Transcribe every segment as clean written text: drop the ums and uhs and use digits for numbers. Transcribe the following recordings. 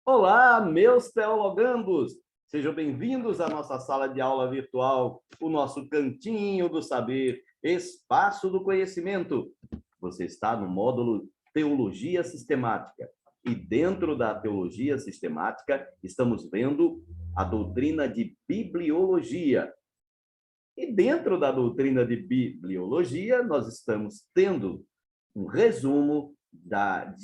Olá, meus teologandos! Sejam bem-vindos à nossa sala de aula virtual, o nosso cantinho do saber, espaço do conhecimento. Você está no módulo Teologia Sistemática. E dentro da teologia sistemática, estamos vendo a doutrina de bibliologia. E dentro da doutrina de bibliologia, nós estamos tendo um resumo da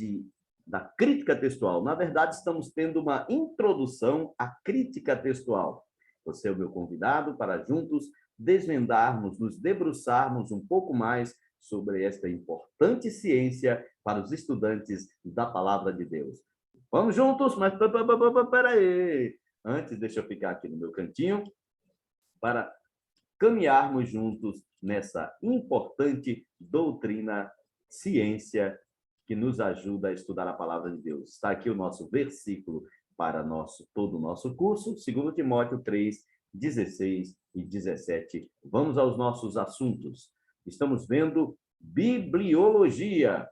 crítica textual. Na verdade, estamos tendo uma introdução à crítica textual. Você é o meu convidado para juntos desvendarmos, nos debruçarmos um pouco mais sobre esta importante ciência para os estudantes da Palavra de Deus. Vamos juntos, mas peraí. Antes, deixa eu ficar aqui no meu cantinho para caminharmos juntos nessa importante doutrina, ciência, que nos ajuda a estudar a palavra de Deus. Está aqui o nosso versículo para todo o nosso curso, 2 Timóteo 3, 16 e 17. Vamos aos nossos assuntos. Estamos vendo bibliologia.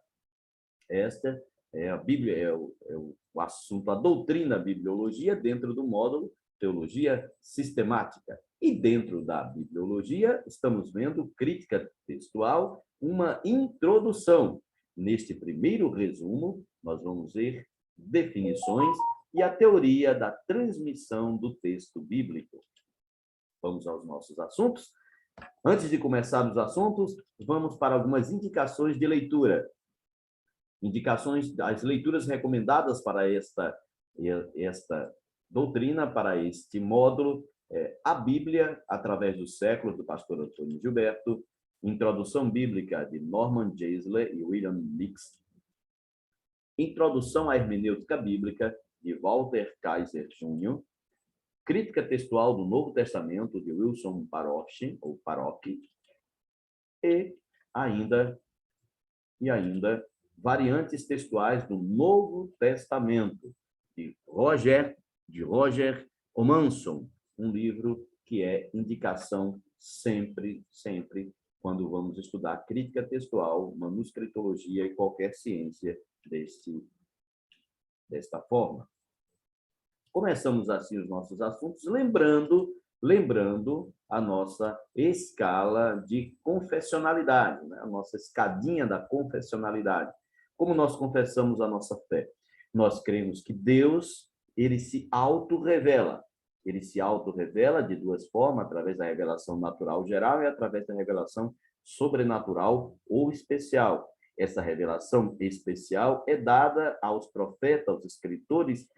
Esta é a Bíblia, é o assunto, a doutrina bibliologia dentro do módulo Teologia Sistemática. E dentro da bibliologia, estamos vendo crítica textual, uma introdução. Neste primeiro resumo, nós vamos ver definições e a teoria da transmissão do texto bíblico. Vamos aos nossos assuntos. Antes de começar os assuntos, vamos para algumas indicações de leitura. Indicações, as leituras recomendadas para esta doutrina, para este módulo, a Bíblia, através dos séculos, do pastor Antônio Gilberto, Introdução Bíblica, de Norman Geisler e William Nix, Introdução à Hermenêutica Bíblica, de Walter Kaiser Jr., Crítica Textual do Novo Testamento, de Wilson Parocchi, ou Parocchi, e ainda Variantes Textuais do Novo Testamento, de Roger Omanson, um livro que é indicação sempre, quando vamos estudar crítica textual, manuscritologia e qualquer ciência desta forma. Começamos assim os nossos assuntos, lembrando a nossa escala de confessionalidade, né? A nossa escadinha da confessionalidade. Como nós confessamos a nossa fé? Nós cremos que Deus, ele se autorrevela. Ele se autorrevela de duas formas, através da revelação natural geral e através da revelação sobrenatural ou especial. Essa revelação especial é dada aos profetas, aos escritores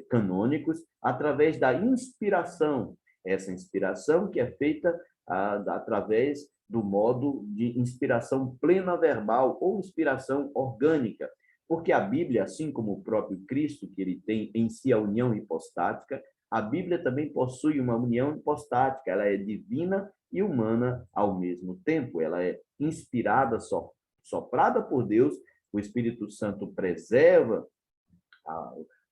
canônicos, através da inspiração. Essa inspiração que é feita através do modo de inspiração plena verbal ou inspiração orgânica, porque a Bíblia, assim como o próprio Cristo, que ele tem em si a união hipostática, a Bíblia também possui uma união hipostática, ela é divina e humana ao mesmo tempo, ela é inspirada, soprada por Deus, o Espírito Santo preserva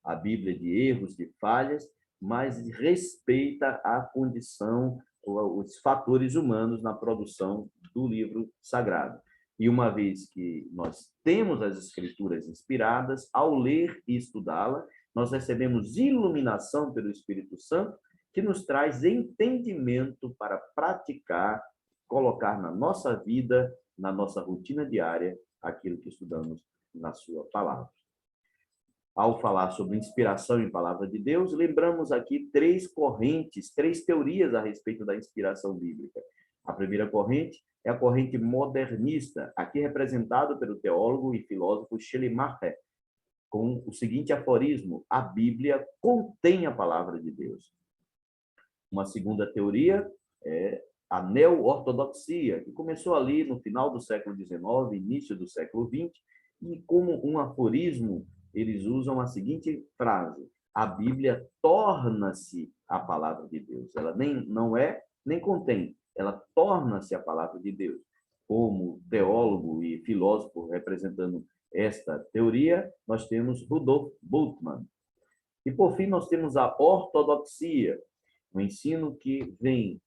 a Bíblia de erros, de falhas, mas respeita a condição, os fatores humanos na produção do livro sagrado. E uma vez que nós temos as Escrituras inspiradas, ao ler e estudá-la, nós recebemos iluminação pelo Espírito Santo, que nos traz entendimento para praticar, colocar na nossa vida, na nossa rotina diária, aquilo que estudamos na sua palavra. Ao falar sobre inspiração em palavra de Deus, lembramos aqui três correntes, três teorias a respeito da inspiração bíblica. A primeira corrente é a corrente modernista, aqui representada pelo teólogo e filósofo Schleiermacher, com o seguinte aforismo: a Bíblia contém a palavra de Deus. Uma segunda teoria é a neo-ortodoxia, que começou ali no final do século XIX, início do século XX, e como um aforismo, eles usam a seguinte frase: a Bíblia torna-se a palavra de Deus. Ela não é, nem contém, ela torna-se a palavra de Deus. Como teólogo e filósofo representando esta teoria, nós temos Rudolf Bultmann. E, por fim, nós temos a ortodoxia, um ensino que vem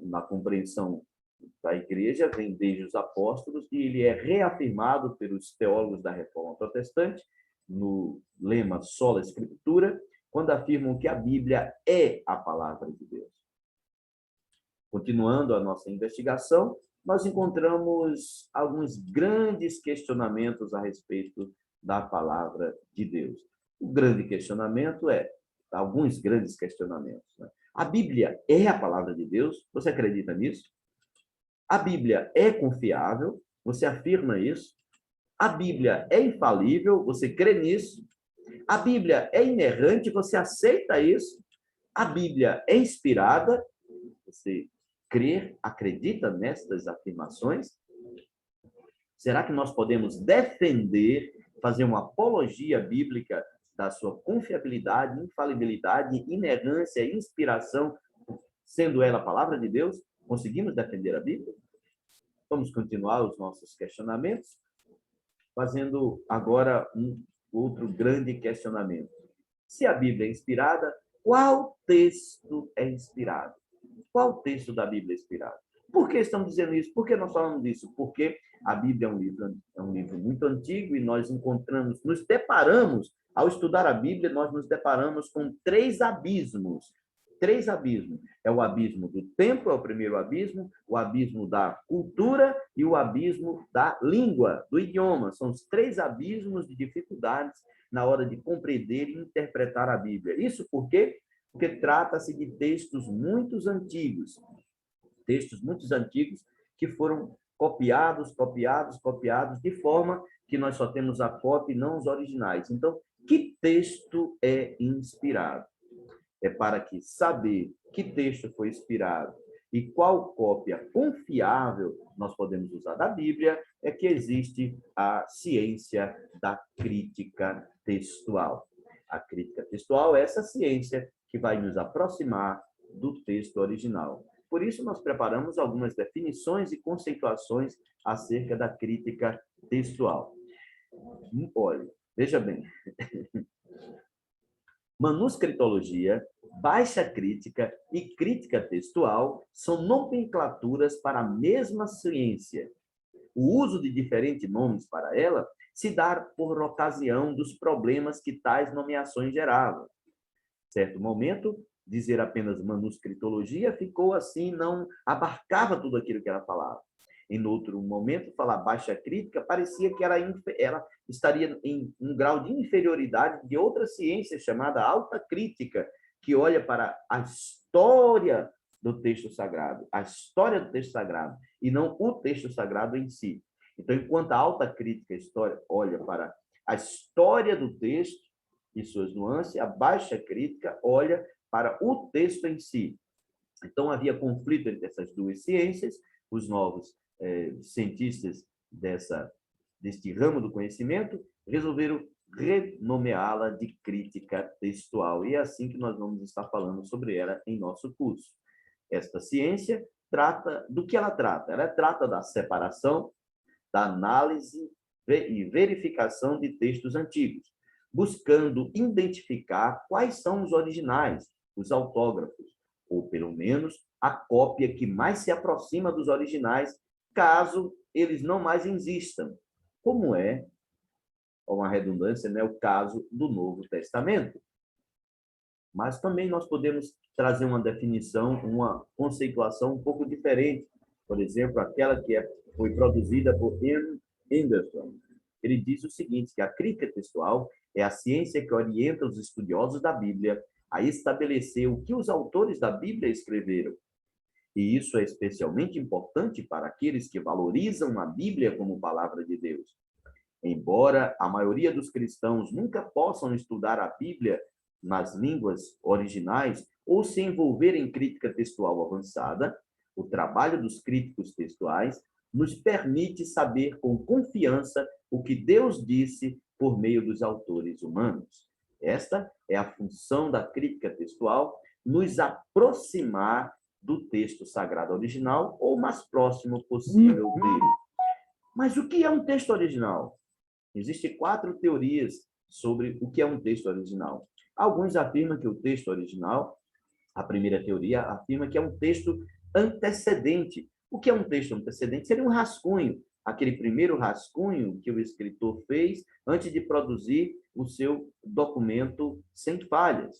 na compreensão da igreja, vem desde os apóstolos, e ele é reafirmado pelos teólogos da Reforma Protestante, no lema Sola Escritura, quando afirmam que a Bíblia é a palavra de Deus. Continuando a nossa investigação, nós encontramos alguns grandes questionamentos a respeito da palavra de Deus. O grande questionamento alguns grandes questionamentos, né? A Bíblia é a palavra de Deus? Você acredita nisso? A Bíblia é confiável? Você afirma isso? A Bíblia é infalível? Você crê nisso? A Bíblia é inerrante? Você aceita isso? A Bíblia é inspirada? Você crê, acredita nessas afirmações? Será que nós podemos defender, fazer uma apologia bíblica da sua confiabilidade, infalibilidade, inerrância, inspiração, sendo ela a palavra de Deus? Conseguimos defender a Bíblia? Vamos continuar os nossos questionamentos, fazendo agora um outro grande questionamento. Se a Bíblia é inspirada, qual texto é inspirado? Qual texto da Bíblia é inspirado? Por que estamos dizendo isso? Por que nós falamos disso? Porque a Bíblia é um livro muito antigo e nós nos deparamos, ao estudar a Bíblia, nós nos deparamos com três abismos. Três abismos. É o abismo do tempo, é o primeiro abismo, o abismo da cultura e o abismo da língua, do idioma. São os três abismos de dificuldades na hora de compreender e interpretar a Bíblia. Isso por quê? Porque trata-se de textos muito antigos que foram copiados, de forma que nós só temos a cópia e não os originais. Então, que texto é inspirado? É para que saber que texto foi inspirado e qual cópia confiável nós podemos usar da Bíblia, é que existe a ciência da crítica textual. A crítica textual é essa ciência que vai nos aproximar do texto original. Por isso, nós preparamos algumas definições e conceituações acerca da crítica textual. Olha, veja bem. Manuscritologia, baixa crítica e crítica textual são nomenclaturas para a mesma ciência. O uso de diferentes nomes para ela se dá por ocasião dos problemas que tais nomeações geravam. Em certo momento, dizer apenas manuscritologia ficou assim, não abarcava tudo aquilo que ela falava. Em outro momento, falar baixa crítica parecia que ela estaria em um grau de inferioridade de outra ciência chamada alta crítica, que olha para a história do texto sagrado, e não o texto sagrado em si. Então, enquanto a alta crítica olha para a história do texto e suas nuances, a baixa crítica olha para o texto em si. Então, havia conflito entre essas duas ciências. Os novos cientistas deste ramo do conhecimento resolveram renomeá-la de crítica textual. E é assim que nós vamos estar falando sobre ela em nosso curso. Esta ciência trata do que ela trata? Ela trata da separação, da análise e verificação de textos antigos, buscando identificar quais são os originais, os autógrafos, ou pelo menos a cópia que mais se aproxima dos originais, caso eles não mais existam, como é, uma redundância, né, o caso do Novo Testamento. Mas também nós podemos trazer uma definição, uma conceituação um pouco diferente. Por exemplo, aquela que foi produzida por Ian Anderson. Ele diz o seguinte, que a crítica textual é a ciência que orienta os estudiosos da Bíblia a estabelecer o que os autores da Bíblia escreveram. E isso é especialmente importante para aqueles que valorizam a Bíblia como palavra de Deus. Embora a maioria dos cristãos nunca possam estudar a Bíblia nas línguas originais ou se envolver em crítica textual avançada, o trabalho dos críticos textuais nos permite saber com confiança o que Deus disse por meio dos autores humanos. Esta é a função da crítica textual, nos aproximar do texto sagrado original ou o mais próximo possível dele. Mas o que é um texto original? Existem 4 teorias sobre o que é um texto original. Alguns afirmam que o texto original, a primeira teoria, afirma que é um texto antecedente. O que é um texto antecedente? Seria um rascunho. aquele primeiro rascunho que o escritor fez antes de produzir o seu documento sem falhas.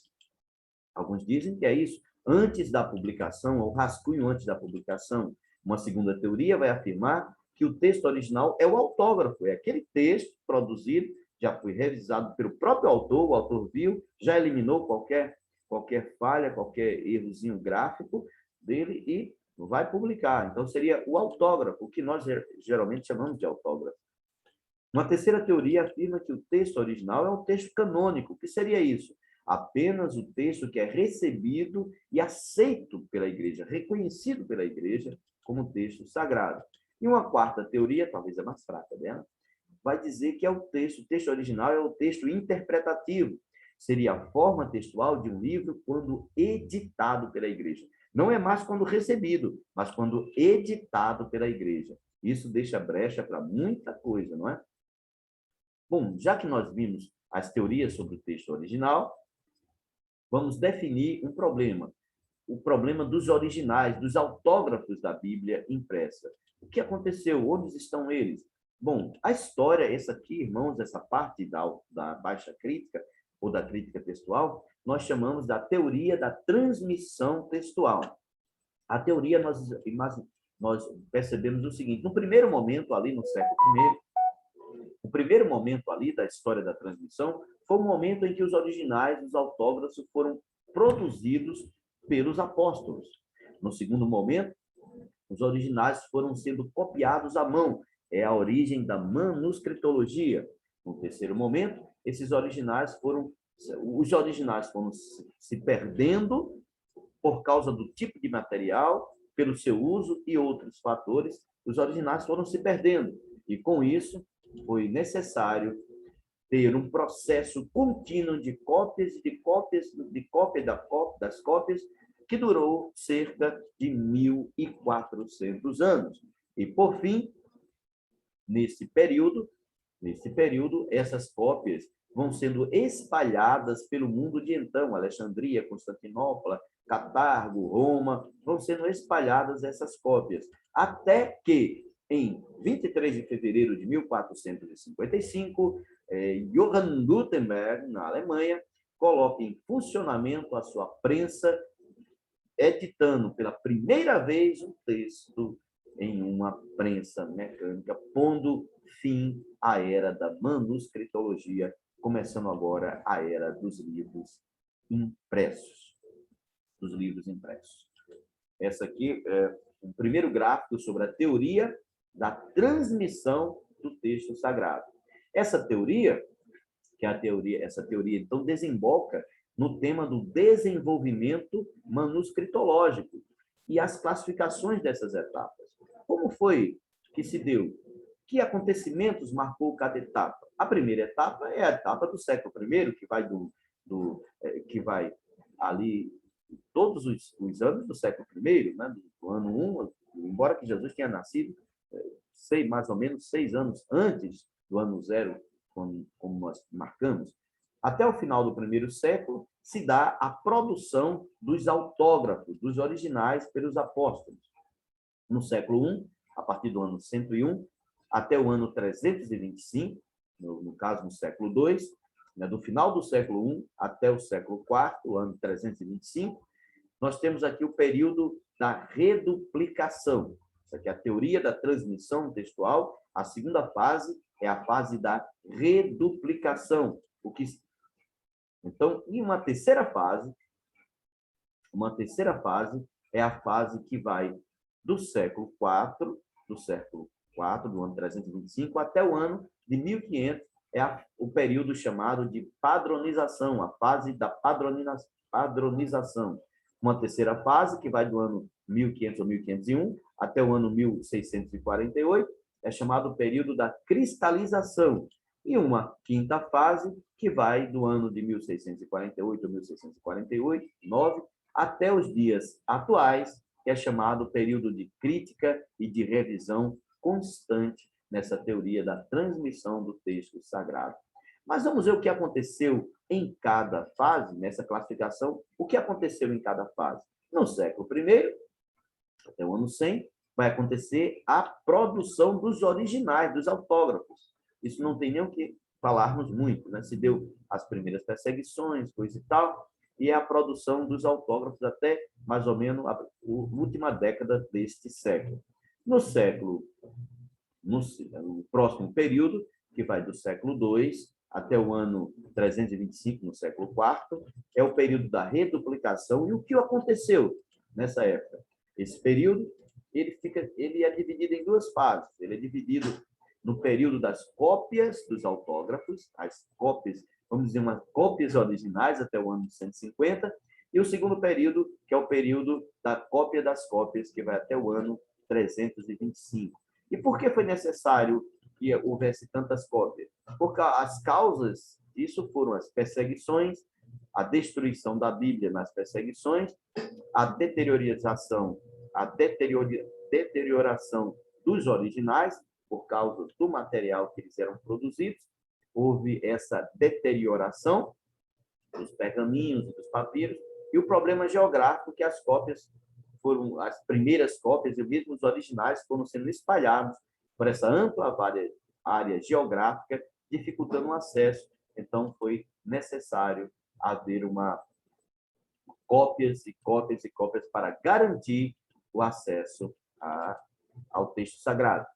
Alguns dizem que é isso, antes da publicação, ou rascunho antes da publicação. Uma segunda teoria vai afirmar que o texto original é o autógrafo, é aquele texto produzido, já foi revisado pelo próprio autor, o autor viu, já eliminou qualquer falha, qualquer errozinho gráfico dele e vai publicar. Então, seria o autógrafo, o que nós geralmente chamamos de autógrafo. Uma terceira teoria afirma que o texto original é um texto canônico. O que seria isso? Apenas o texto que é recebido e aceito pela igreja, reconhecido pela igreja como texto sagrado. E uma quarta teoria, talvez a mais fraca dela, vai dizer que o texto original é o texto interpretativo. Seria a forma textual de um livro quando editado pela igreja. Não é mais quando recebido, mas quando editado pela igreja. Isso deixa brecha para muita coisa, não é? Bom, já que nós vimos as teorias sobre o texto original, vamos definir um problema. O problema dos originais, dos autógrafos da Bíblia impressa. O que aconteceu? Onde estão eles? Bom, a história, essa aqui, irmãos, essa parte da baixa crítica, ou da crítica textual, nós chamamos da teoria da transmissão textual. A teoria, nós percebemos o seguinte, no primeiro momento, ali no século I, o primeiro momento ali da história da transmissão foi o momento em que os originais, os autógrafos, foram produzidos pelos apóstolos. No segundo momento, os originais foram sendo copiados à mão. É a origem da manuscritologia. No terceiro momento, os originais foram se perdendo por causa do tipo de material, pelo seu uso e outros fatores. Os originais foram se perdendo. E, com isso, foi necessário ter um processo contínuo de cópias das cópias, que durou cerca de 1.400 anos. E, por fim, nesse período, essas cópias vão sendo espalhadas pelo mundo de então, Alexandria, Constantinopla, Catargo, Roma, vão sendo espalhadas essas cópias, até que, em 23 de fevereiro de 1455, Johann Gutenberg, na Alemanha, coloca em funcionamento a sua prensa, editando pela primeira vez um texto em uma prensa mecânica, pondo fim à era da manuscritologia, começando agora a era dos livros impressos. Essa aqui é o primeiro gráfico sobre a teoria da transmissão do texto sagrado. Essa teoria, então desemboca no tema do desenvolvimento manuscritológico e as classificações dessas etapas. Como foi que se deu? Que acontecimentos marcou cada etapa? A primeira etapa é a etapa do século I, que vai ali todos os anos do século I, né? Do ano 1, embora que Jesus tenha nascido mais ou menos 6 anos antes do ano 0, como nós marcamos, até o final do primeiro século, se dá a produção dos autógrafos, dos originais pelos apóstolos. No século I, a partir do ano 101, até o ano 325, no caso, no século II, né, do final do século I até o século IV, o ano 325, nós temos aqui o período da reduplicação. Isso aqui é a teoria da transmissão textual. A segunda fase é a fase da reduplicação. Então, e uma terceira fase é a fase que vai do século IV, do ano 325, até o ano de 1500, o período chamado de padronização, a fase da padronização. Uma terceira fase, que vai do ano 1500 ou 1501 até o ano 1648, é chamado período da cristalização. E uma quinta fase, que vai do ano de 1648 ou 1649 até os dias atuais, que é chamado período de crítica e de revisão constante nessa teoria da transmissão do texto sagrado. Mas vamos ver o que aconteceu em cada fase, nessa classificação, o que aconteceu em cada fase. No século I, até o ano 100, vai acontecer a produção dos originais, dos autógrafos. Isso não tem nem o que falarmos muito, né? Se deu as primeiras perseguições, coisa e tal, e a produção dos autógrafos até mais ou menos a última década deste século. No próximo período, que vai do século II até o ano 325, no século IV, é o período da reduplicação. E o que aconteceu nessa época? Esse período ele é dividido em duas fases. Ele é dividido no período das cópias dos autógrafos, as cópias, vamos dizer, umas cópias originais até o ano 150, e o segundo período, que é o período da cópia das cópias, que vai até o ano 325. E por que foi necessário que houvesse tantas cópias? Porque as causas disso foram as perseguições, a destruição da Bíblia nas perseguições, a deterioração dos originais, por causa do material que eles eram produzidos. Houve essa deterioração dos pergaminhos e dos papiros, e o problema geográfico, que as cópias foram, as primeiras cópias e mesmo os originais foram sendo espalhados por essa ampla área geográfica, dificultando o acesso. Então, foi necessário haver cópias e cópias e cópias para garantir o acesso ao texto sagrado.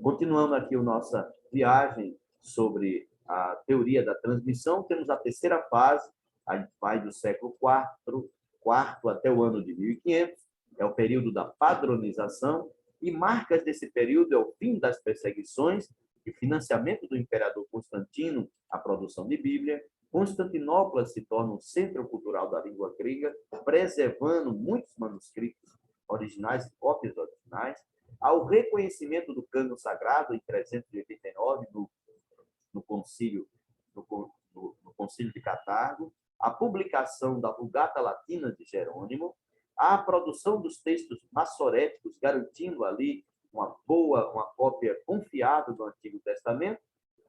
Continuando aqui a nossa viagem sobre a teoria da transmissão, temos a terceira fase, a gente vai do século IV até o ano de 1500, é o período da padronização, e marcas desse período é o fim das perseguições e financiamento do imperador Constantino à produção de Bíblia. Constantinopla se torna um centro cultural da língua grega, preservando muitos manuscritos originais e cópias originais. Ao reconhecimento do cânon sagrado em 389 no concílio de Cartago, a publicação da Vulgata Latina de Jerônimo, a produção dos textos massoréticos, garantindo ali uma cópia confiável do Antigo Testamento,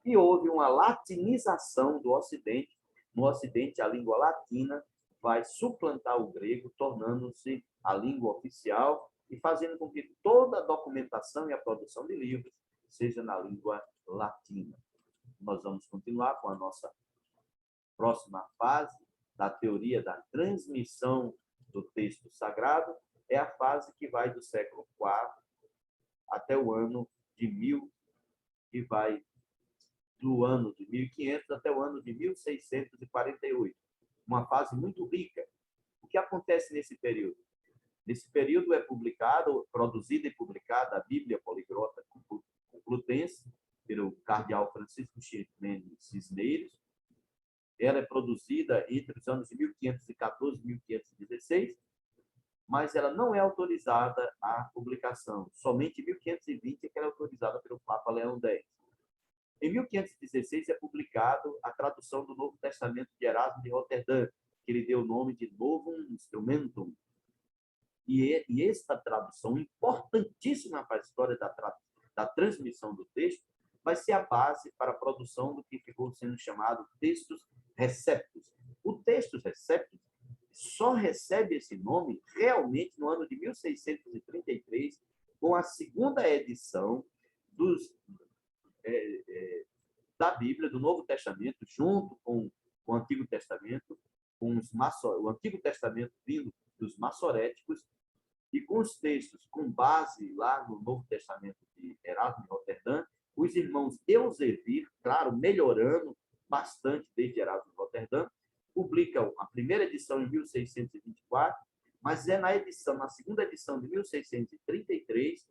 e houve uma latinização do Ocidente. No Ocidente, a língua latina vai suplantar o grego, tornando-se a língua oficial e fazendo com que toda a documentação e a produção de livros seja na língua latina. Nós vamos continuar com a nossa próxima fase da teoria da transmissão do texto sagrado. É a fase que vai do século IV até o ano de 1000, que vai do ano de 1500 até o ano de 1648. Uma fase muito rica. O que acontece nesse período? Nesse período é produzida e publicada a Bíblia Poliglota Complutense, pelo cardeal Francisco Mendes Cisneros. Ela é produzida entre os anos de 1514 e 1516, mas ela não é autorizada à publicação. Somente em 1520 é que ela é autorizada pelo Papa Leão X. Em 1516 é publicado a tradução do Novo Testamento de Erasmo de Roterdã, que ele deu o nome de Novum Instrumentum. E esta tradução, importantíssima para a história da transmissão do texto, vai ser a base para a produção do que ficou sendo chamado textos receptos. O textos receptos só recebe esse nome realmente no ano de 1633, com a segunda edição da Bíblia, do Novo Testamento, junto com o Antigo Testamento, o Antigo Testamento vindo dos massoréticos, e com os textos com base lá no Novo Testamento de Erasmo de Roterdã, os irmãos Elzevir, claro, melhorando bastante desde Erasmo de Roterdã, publicam a primeira edição em 1624, mas é na segunda edição de 1633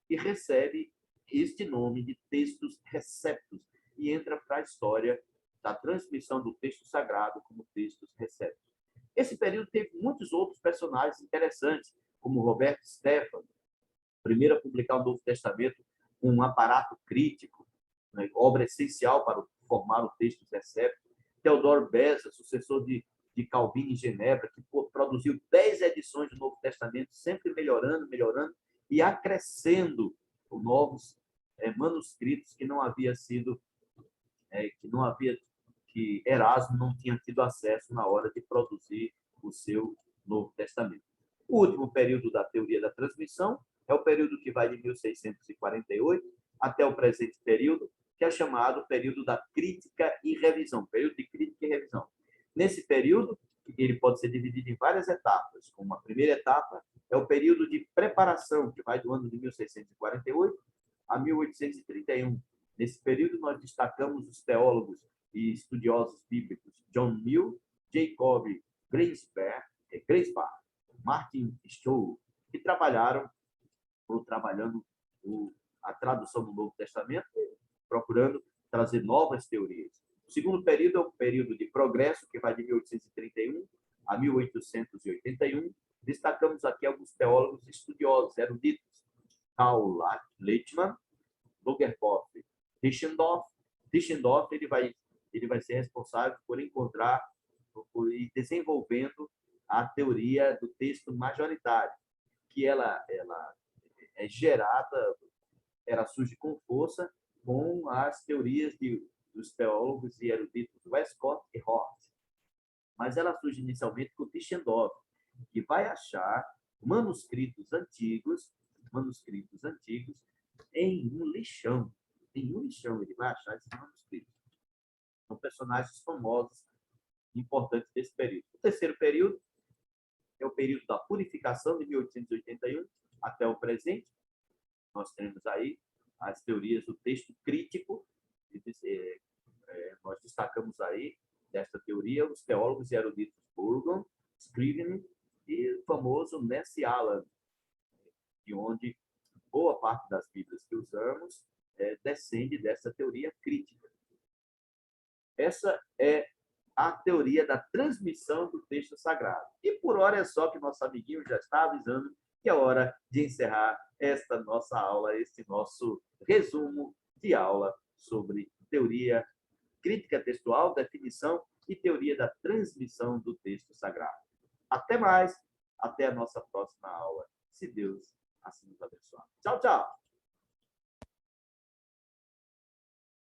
que recebe este nome de textos receptos e entra para a história da transmissão do texto sagrado como textos receptos. Esse período teve muitos outros personagens interessantes, como Roberto Stefano, primeiro a publicar o Novo Testamento com um aparato crítico, né, obra essencial para formar o texto recepto. Teodoro Beza, sucessor de Calvino em Genebra, que produziu 10 edições do Novo Testamento, sempre melhorando e acrescendo novos manuscritos que que Erasmo não tinha tido acesso na hora de produzir o seu Novo Testamento. O último período da teoria da transmissão é o período que vai de 1648 até o presente período, que é chamado período da crítica e revisão, período de crítica e revisão. Nesse período, ele pode ser dividido em várias etapas. Como a primeira etapa é o período de preparação, que vai do ano de 1648 a 1831. Nesse período, nós destacamos os teólogos e estudiosos bíblicos John Mill, Jacob Griesbach, Martin Stowe, que trabalhando a tradução do Novo Testamento, procurando trazer novas teorias. O segundo período é o período de progresso, que vai de 1831 a 1881. Destacamos aqui alguns teólogos estudiosos, eruditos. Karl Leichtmann, Lugerhoff, Tischendorf. Tischendorf ele vai ser responsável por encontrar e desenvolvendo a teoria do texto majoritário, que ela é gerada, ela surge com força com as teorias dos teólogos e eruditos Westcott e Hort. Mas ela surge inicialmente com Tischendorf, que vai achar manuscritos antigos em um lixão. Em um lixão ele vai achar esses manuscritos. São personagens famosos, importantes desse período. O terceiro período é o período da purificação, de 1881 até o presente. Nós temos aí as teorias do texto crítico. Nós destacamos aí desta teoria os teólogos e eruditos Burgon, Scrivener e o famoso Nancy Allen, de onde boa parte das Bíblias que usamos descende dessa teoria crítica. Essa é a teoria da transmissão do texto sagrado. E por hora é só, que nosso amiguinho já está avisando que é hora de encerrar esta nossa aula, este nosso resumo de aula sobre teoria crítica textual, definição e teoria da transmissão do texto sagrado. Até mais, até a nossa próxima aula, se Deus assim nos abençoar. Tchau, tchau!